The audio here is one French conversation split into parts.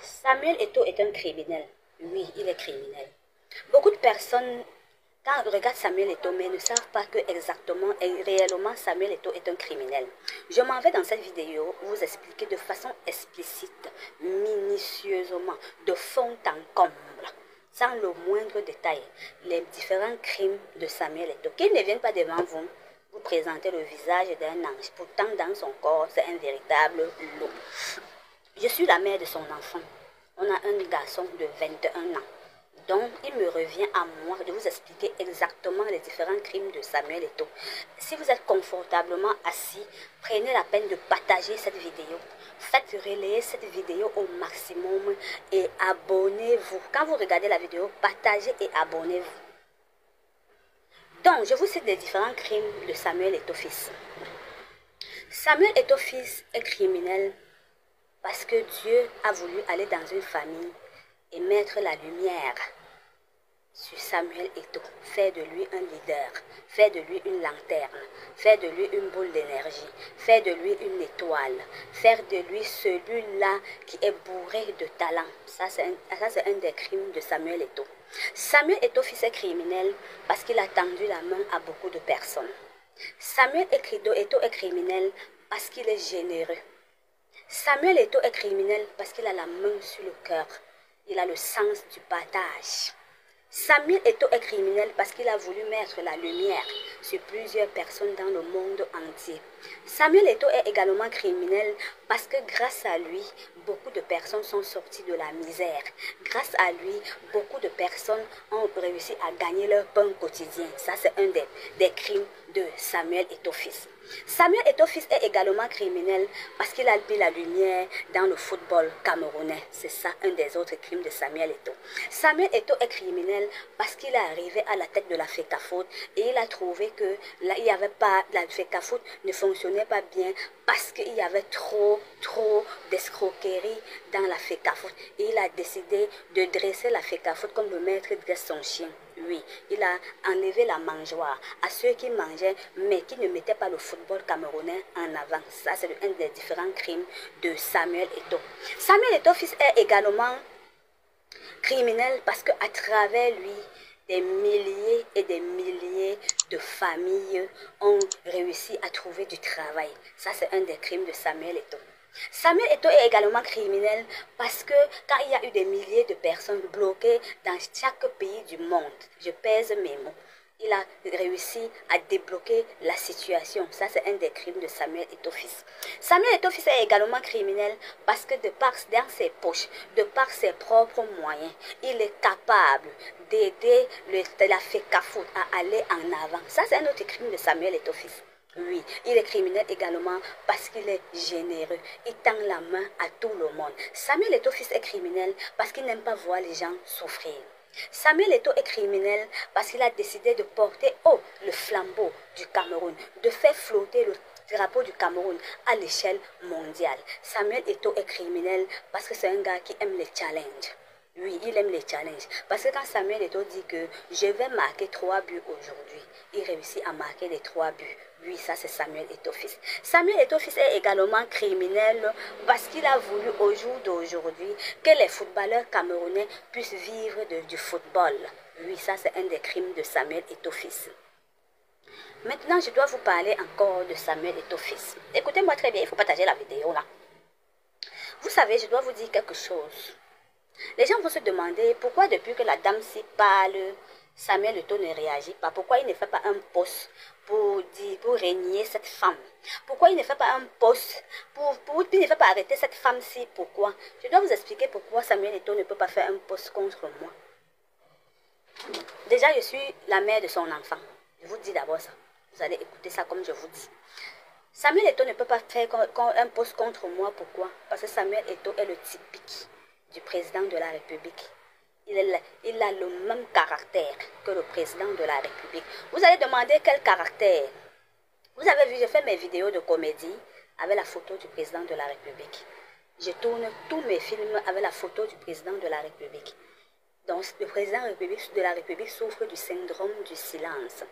Samuel Eto'o est un criminel. Oui, il est criminel. Beaucoup de personnes, quand ils regardent Samuel Eto'o, mais ne savent pas que exactement et réellement Samuel Eto'o est un criminel. Je m'en vais dans cette vidéo vous expliquer de façon explicite, minutieusement, de fond en comble, sans le moindre détail, les différents crimes de Samuel Eto'o. Qu'il ne vienne pas devant vous, vous présenter le visage d'un ange. Pourtant, dans son corps, c'est un véritable loup. Je suis la mère de son enfant. On a un garçon de 21 ans. Donc, il me revient à moi de vous expliquer exactement les différents crimes de Samuel Eto'o. Si vous êtes confortablement assis, prenez la peine de partager cette vidéo. Faites relayer cette vidéo au maximum et abonnez-vous. Quand vous regardez la vidéo, partagez et abonnez-vous. Donc, je vous cite les différents crimes de Samuel Eto'o fils. Samuel Eto'o fils est criminel parce que Dieu a voulu aller dans une famille et mettre la lumière sur Samuel Eto'o, faire de lui un leader, faire de lui une lanterne, faire de lui une boule d'énergie, faire de lui une étoile, faire de lui celui-là qui est bourré de talent. Ça, c'est un des crimes de Samuel Eto'o. Samuel Eto'o fils est criminel parce qu'il a tendu la main à beaucoup de personnes. Samuel Eto'o est criminel parce qu'il est généreux. Samuel Eto'o est criminel parce qu'il a la main sur le cœur. Il a le sens du partage. Samuel Eto'o est criminel parce qu'il a voulu mettre la lumière sur plusieurs personnes dans le monde entier. Samuel Eto'o est également criminel parce que grâce à lui, beaucoup de personnes sont sorties de la misère. Grâce à lui, beaucoup de personnes ont réussi à gagner leur pain quotidien. Ça, c'est un des crimes de Samuel Eto'o fils. Samuel Eto'o fils est également criminel parce qu'il a mis la lumière dans le football camerounais. C'est ça un des autres crimes de Samuel Eto'o. Samuel Eto'o est criminel parce qu'il est arrivé à la tête de la FECAFOOT et il a trouvé que là, il y avait pas, la FECAFOOT ne fonctionnait pas bien parce qu'il y avait trop d'escroquerie dans la FECAFOOT. Et il a décidé de dresser la FECAFOOT comme le maître dresse son chien. Oui, il a enlevé la mangeoire à ceux qui mangeaient mais qui ne mettaient pas le football camerounais en avant. Ça, c'est un des différents crimes de Samuel Eto'o. Samuel Eto'o fils est également criminel parce qu'à travers lui, des milliers et des milliers de familles ont réussi à trouver du travail. Ça, c'est un des crimes de Samuel Eto'o. Samuel Eto'o est également criminel parce que quand il y a eu des milliers de personnes bloquées dans chaque pays du monde, je pèse mes mots, il a réussi à débloquer la situation. Ça, c'est un des crimes de Samuel Eto'o fils. Samuel Eto'o fils est également criminel parce que dans ses poches, de par ses propres moyens, il est capable d'aider la FECAFOOT à aller en avant. Ça, c'est un autre crime de Samuel Eto'o fils. Oui, il est criminel également parce qu'il est généreux. Il tend la main à tout le monde. Samuel Eto'o fils est criminel parce qu'il n'aime pas voir les gens souffrir. Samuel Eto'o est criminel parce qu'il a décidé de porter haut le flambeau du Cameroun, de faire flotter le drapeau du Cameroun à l'échelle mondiale. Samuel Eto'o est criminel parce que c'est un gars qui aime les challenges. Oui, il aime les challenges. Parce que quand Samuel Eto'o dit que je vais marquer 3 buts aujourd'hui, il réussit à marquer les 3 buts. Oui, ça c'est Samuel Eto'o fils. Samuel Eto'o fils est également criminel parce qu'il a voulu au jour d'aujourd'hui que les footballeurs camerounais puissent vivre du football. Oui, ça c'est un des crimes de Samuel Eto'o fils. Maintenant, je dois vous parler encore de Samuel Eto'o fils. Écoutez-moi très bien, il faut partager la vidéo là. Vous savez, je dois vous dire quelque chose. Les gens vont se demander pourquoi depuis que la dame s'y parle, Samuel Eto'o ne réagit pas. Pourquoi il ne fait pas un post pour régner cette femme? Pourquoi il ne fait pas un post il ne fait pas arrêter cette femme-ci? Pourquoi? Je dois vous expliquer pourquoi Samuel Eto'o ne peut pas faire un post contre moi. Déjà, je suis la mère de son enfant. Je vous dis d'abord ça. Vous allez écouter ça comme je vous dis. Samuel Eto'o ne peut pas faire un post contre moi. Pourquoi? Parce que Samuel Eto'o est le typique du président de la République. Il a le même caractère que le président de la République. Vous allez demander quel caractère? Vous avez vu, je fais mes vidéos de comédie avec la photo du président de la République. Je tourne tous mes films avec la photo du président de la République. Donc, le président de la République souffre du syndrome du silence.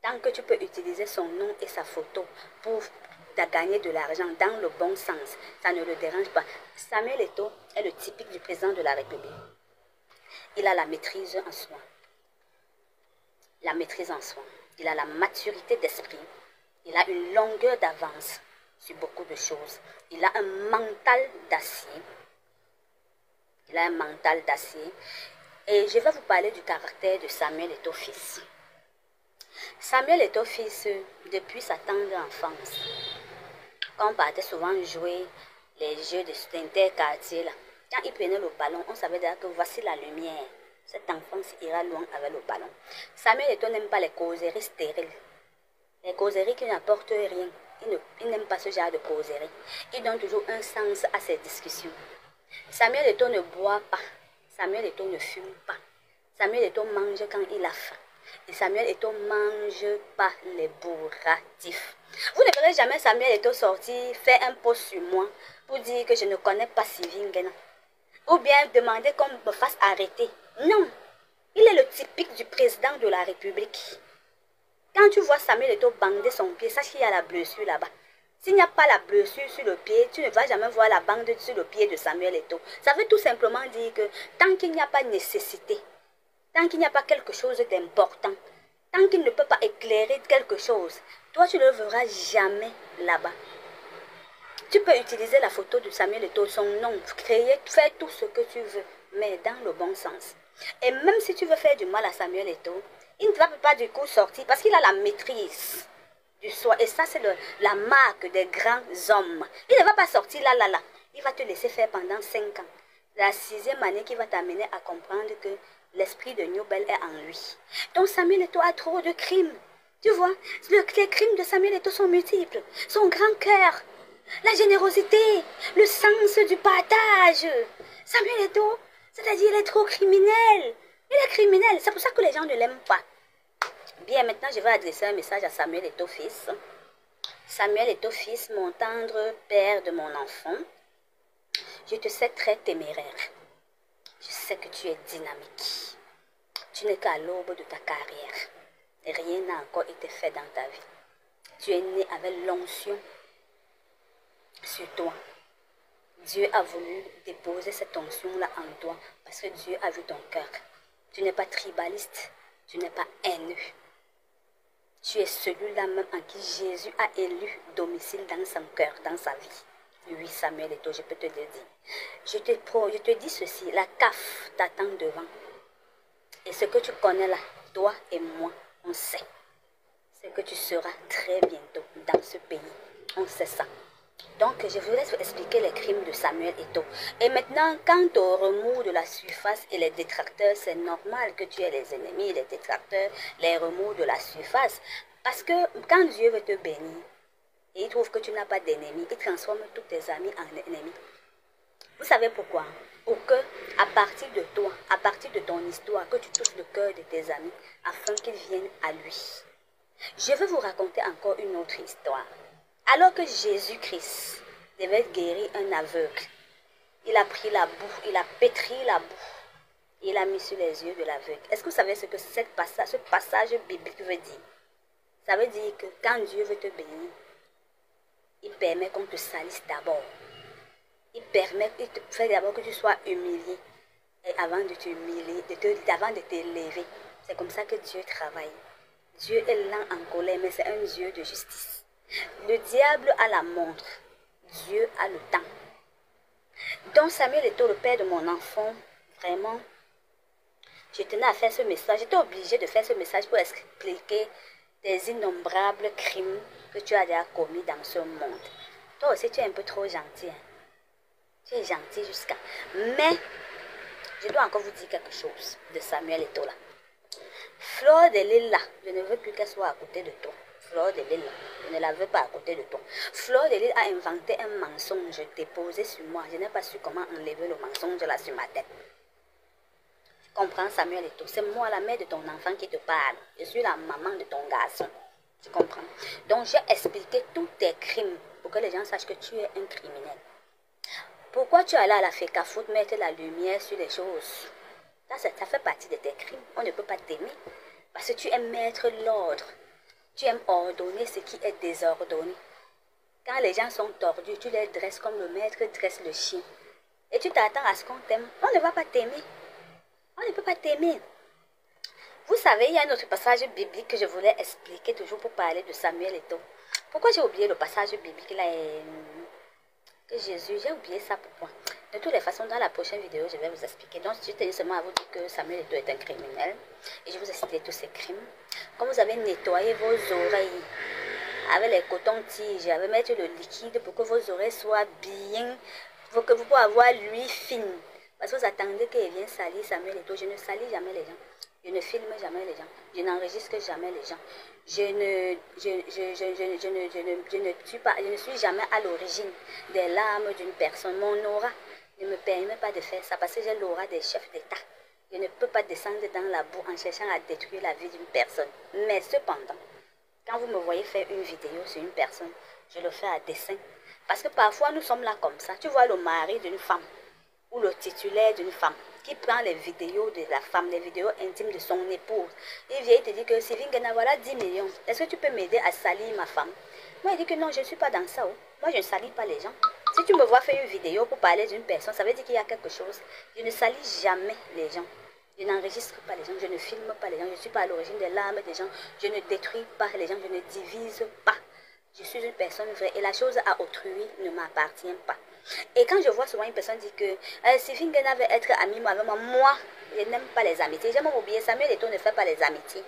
Tant que tu peux utiliser son nom et sa photo pour gagner de l'argent dans le bon sens, ça ne le dérange pas. Samuel Eto'o est le typique du président de la République. Il a la maîtrise en soi. La maîtrise en soi. Il a la maturité d'esprit. Il a une longueur d'avance sur beaucoup de choses. Il a un mental d'acier. Il a un mental d'acier. Et je vais vous parler du caractère de Samuel Eto'o fils. Samuel Eto'o fils, depuis sa tendre enfance, quand on partait souvent jouer les jeux d'interquartier, là, quand il prenait le ballon, on savait déjà que voici la lumière. Cette enfance ira loin avec le ballon. Samuel Eto'o n'aime pas les causeries stériles. Les causeries qui n'apportent rien. Il n'aime pas ce genre de causerie. Il donne toujours un sens à ses discussions. Samuel Eto'o ne boit pas. Samuel Eto'o ne fume pas. Samuel Eto'o mange quand il a faim. Et Samuel Eto'o mange pas les bourratifs. Vous ne verrez jamais Samuel Eto'o sortir, faire un post sur moi pour dire que je ne connais pas Sylvie Nguema. Ou bien demander qu'on me fasse arrêter. Non. Il est le typique du président de la République. Quand tu vois Samuel Eto'o bander son pied, sache qu'il y a la blessure là-bas. S'il n'y a pas la blessure sur le pied, tu ne vas jamais voir la bande sur le pied de Samuel Eto'o. Ça veut tout simplement dire que tant qu'il n'y a pas nécessité, tant qu'il n'y a pas quelque chose d'important, tant qu'il ne peut pas éclairer quelque chose, toi tu ne le verras jamais là-bas. Tu peux utiliser la photo de Samuel Eto'o, son nom, créer, faire tout ce que tu veux, mais dans le bon sens. Et même si tu veux faire du mal à Samuel Eto'o, il ne va pas du coup sortir parce qu'il a la maîtrise du soi. Et ça, c'est la marque des grands hommes. Il ne va pas sortir là. Il va te laisser faire pendant 5 ans. La 6e année qui va t'amener à comprendre que l'esprit de Nobel est en lui. Donc Samuel Eto'o a trop de crimes. Tu vois, les crimes de Samuel Eto'o sont multiples. Son grand cœur, la générosité, le sens du partage. Samuel Eto'o, c'est-à-dire il est trop criminel. Il est criminel, c'est pour ça que les gens ne l'aiment pas. Bien, maintenant je vais adresser un message à Samuel Eto'o fils. Samuel Eto'o fils, mon tendre père de mon enfant, je te sais très téméraire. Je sais que tu es dynamique. Tu n'es qu'à l'aube de ta carrière. Rien n'a encore été fait dans ta vie. Tu es né avec l'onction sur toi. Dieu a voulu déposer cette onction-là en toi parce que Dieu a vu ton cœur. Tu n'es pas tribaliste, tu n'es pas haineux. Tu es celui-là même en qui Jésus a élu domicile dans son cœur, dans sa vie. Oui, Samuel Eto'o, je peux te le dire. Je te dis ceci, la CAF t'attend devant. Et ce que tu connais là, toi et moi, on sait. C'est que tu seras très bientôt dans ce pays. On sait ça. Donc, je vous laisse expliquer les crimes de Samuel Eto'o. Et maintenant, quant au remous de la surface et les détracteurs, c'est normal que tu aies les ennemis, les détracteurs, les remous de la surface. Parce que quand Dieu veut te bénir, et il trouve que tu n'as pas d'ennemis, il transforme tous tes amis en ennemis. Vous savez pourquoi? Pour que, à partir de toi, à partir de ton histoire, que tu touches le cœur de tes amis, afin qu'ils viennent à lui. Je vais vous raconter encore une autre histoire. Alors que Jésus-Christ devait guérir un aveugle, il a pris la boue, il a pétri la boue, et il a mis sur les yeux de l'aveugle. Est-ce que vous savez ce que ce passage biblique veut dire? Ça veut dire que quand Dieu veut te bénir, il permet qu'on te salisse d'abord. Il te fait d'abord que tu sois humilié. Et avant de t'humilier, avant de t'élever, c'est comme ça que Dieu travaille. Dieu est lent en colère, mais c'est un Dieu de justice. Le diable a la montre, Dieu a le temps. Donc Samuel Eto'o, le père de mon enfant, vraiment, je tenais à faire ce message. J'étais obligée de faire ce message pour expliquer des innombrables crimes que tu as déjà commis dans ce monde. Toi aussi, tu es un peu trop gentil. Hein? Tu es gentil jusqu'à... Mais, je dois encore vous dire quelque chose de Samuel Eto'o là. Fleur de l'île là, je ne veux plus qu'elle soit à côté de toi. Fleur de l'île, je ne la veux pas à côté de toi. Fleur de l'île a inventé un mensonge déposé sur moi. Je n'ai pas su comment enlever le mensonge là sur ma tête. Tu comprends, Samuel Eto'o? C'est moi, la mère de ton enfant, qui te parle. Je suis la maman de ton garçon. Tu comprends? Donc, j'ai expliqué tous tes crimes pour que les gens sachent que tu es un criminel. Pourquoi tu es allé à la FECAFOOT mettre la lumière sur les choses? Ça fait partie de tes crimes. On ne peut pas t'aimer. Parce que tu aimes mettre l'ordre. Tu aimes ordonner ce qui est désordonné. Quand les gens sont tordus, tu les dresses comme le maître dresse le chien. Et tu t'attends à ce qu'on t'aime. On ne va pas t'aimer. On ne peut pas t'aimer. Vous savez, il y a un autre passage biblique que je voulais expliquer toujours pour parler de Samuel Eto'o. Pourquoi j'ai oublié le passage biblique là que Jésus, j'ai oublié ça pourquoi. De toutes les façons, dans la prochaine vidéo, je vais vous expliquer. Donc, je tenais seulement à vous dire que Samuel Eto'o est un criminel. Et je vous ai cité tous ses crimes. Comme vous avez nettoyé vos oreilles avec les cotons-tiges, avec mettre le liquide pour que vos oreilles soient bien, pour que vous puissiez avoir l'huile fine. Parce que vous attendez qu'il vienne salir Samuel Eto'o. Je ne salis jamais les gens. Je ne filme jamais les gens. Je n'enregistre jamais les gens. Je ne suis jamais à l'origine des larmes d'une personne. Mon aura ne me permet pas de faire ça parce que j'ai l'aura des chefs d'État. Je ne peux pas descendre dans la boue en cherchant à détruire la vie d'une personne. Mais cependant, quand vous me voyez faire une vidéo sur une personne, je le fais à dessein. Parce que parfois, nous sommes là comme ça. Tu vois le mari d'une femme ou le titulaire d'une femme qui prend les vidéos de la femme, les vidéos intimes de son épouse. Il vient te dire que Sylvie Nguena, voilà 10 millions. Est-ce que tu peux m'aider à salir ma femme? Moi, il dit que non, je ne suis pas dans ça. Oh. Moi, je ne salis pas les gens. Si tu me vois faire une vidéo pour parler d'une personne, ça veut dire qu'il y a quelque chose. Je ne salis jamais les gens. Je n'enregistre pas les gens, je ne filme pas les gens, je ne suis pas à l'origine des larmes des gens, je ne détruis pas les gens, je ne divise pas. Je suis une personne vraie et la chose à autrui ne m'appartient pas. Et quand je vois souvent une personne dire que Sylvie Nguena veut être amie avec moi, je n'aime pas les amitiés. J'ai même oublié, Samuel Eto'o ne fait pas les amitiés.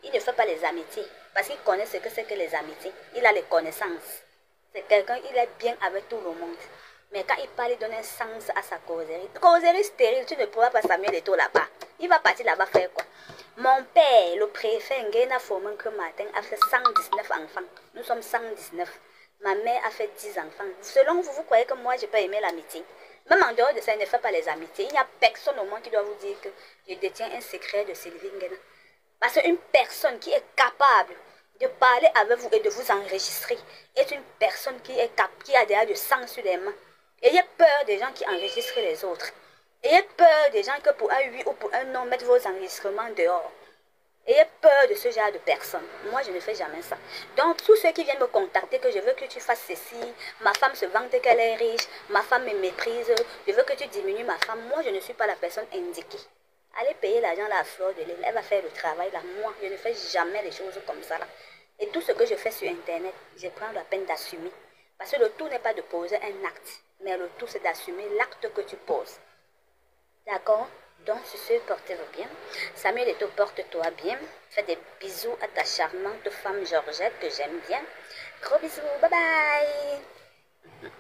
Il ne fait pas les amitiés parce qu'il connaît ce que c'est que les amitiés. Il a les connaissances. C'est quelqu'un, il est bien avec tout le monde. Mais quand il parle, il donne un sens à sa causerie. Causerie stérile, tu ne pourras pas Samuel Eto'o là-bas. Il va partir là-bas faire quoi? Mon père, le préfet Nguena Fomenke Martin, a fait 119 enfants. Nous sommes 119. Ma mère a fait 10 enfants. Selon vous, vous croyez que moi, je peux aimer l'amitié? Même en dehors de ça, il ne fait pas les amitiés. Il n'y a personne au monde qui doit vous dire que je détiens un secret de Sylvie Nguena. Parce qu'une personne qui est capable de parler avec vous et de vous enregistrer est une personne qui a déjà du sang sur les mains. Ayez peur des gens qui enregistrent les autres. Ayez peur des gens que pour un oui ou pour un non mettent vos enregistrements dehors. Ayez peur de ce genre de personnes. Moi, je ne fais jamais ça. Donc, tous ceux qui viennent me contacter, que je veux que tu fasses ceci, ma femme se vante qu'elle est riche, ma femme me méprise, je veux que tu diminues ma femme, moi, je ne suis pas la personne indiquée. Allez payer l'argent à la fleur de l'île, elle va faire le travail là. Moi, je ne fais jamais les choses comme ça là. Et tout ce que je fais sur Internet, je prends la peine d'assumer. Parce que le tout n'est pas de poser un acte, mais le tout c'est d'assumer l'acte que tu poses. D'accord? Donc, sur ce, portez-vous bien. Samuel Eto'o, porte-toi bien. Fais des bisous à ta charmante femme Georgette que j'aime bien. Gros bisous, bye bye!